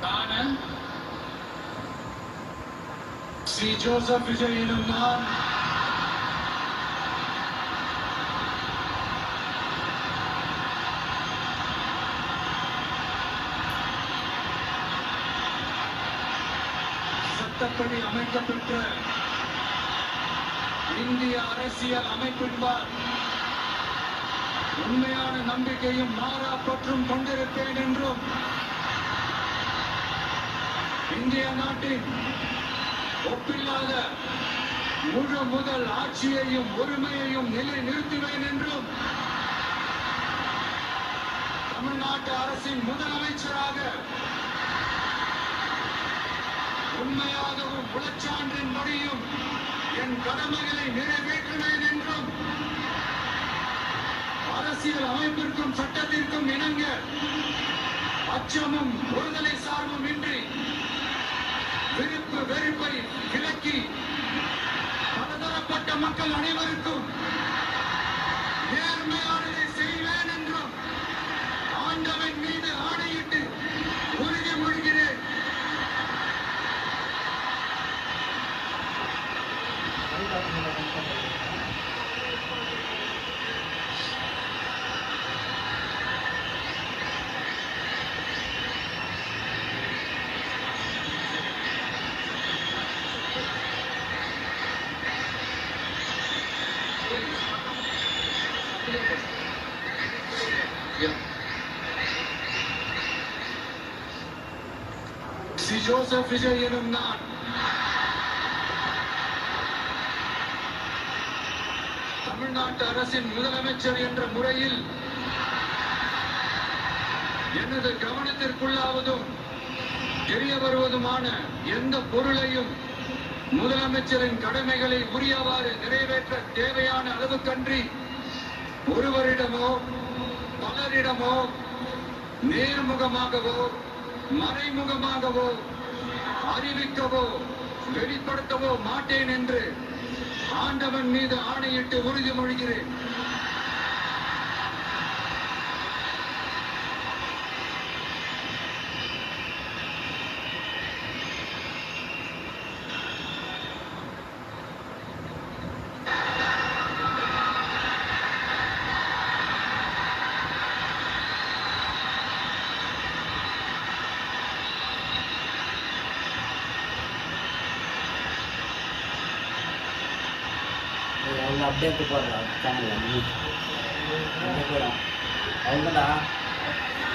நான் ஸ்ரீ ஜோசப் விஜய் எனும் நான் சட்டப்படி அமைக்கப்பெற்ற இந்திய அரசியல் அமைப்பின்பால் உண்மையான நம்பிக்கையும் மாறா பற்றும் கொண்டிருப்பேன் என்றும் இந்திய நாட்டின் ஒப்பில்லாத முழு முதல் ஆட்சியையும் உரிமையையும் நிலைநிறுத்துவேன் என்றும் தமிழ்நாட்டு அரசின் முதலமைச்சராக உண்மையாகவும் உளச்சான்றின் படியும் என் கடமைகளை நிறைவேற்றுவேன் என்றும் அரசியல் அமைப்பிற்கும் சட்டத்திற்கும் இணங்க அச்சமும் ஒருதலை சார்பும் இன்றி விருப்பு வெறுப்பை விலக்கி பலதரப்பட்ட மக்கள் அனைவருக்கும் நேர்மையானதை செய்வேன் என்றும் ஆண்டவன் மீது ஆணையிட்டு உறுதிமொழிகிறேன். ஸ்ரீ ஜோசப் விஜய் எனும் நான் தமிழ்நாட்டு அரசின் முதலமைச்சர் என்ற முறையில் எனது கவனத்திற்குள்ளாவதும் தெரிய வருவதுமான எந்த பொருளையும் முதலமைச்சரின் கடமைகளை உரியவாறு நிறைவேற்ற தேவையான அளவுக்கன்றி ஒருவரிடமோ பலரிடமோ நேர்முகமாகவோ மறைமுகமாகவோ அறிவிக்கவோ வெளிப்படுத்தவோ மாட்டேன் என்று ஆண்டவன் மீது ஆணையிட்டு உறுதிமொழிகிறேன். अपडेट போடுறா சேனல்ல அங்கே போறோம் அவ்வளோதான்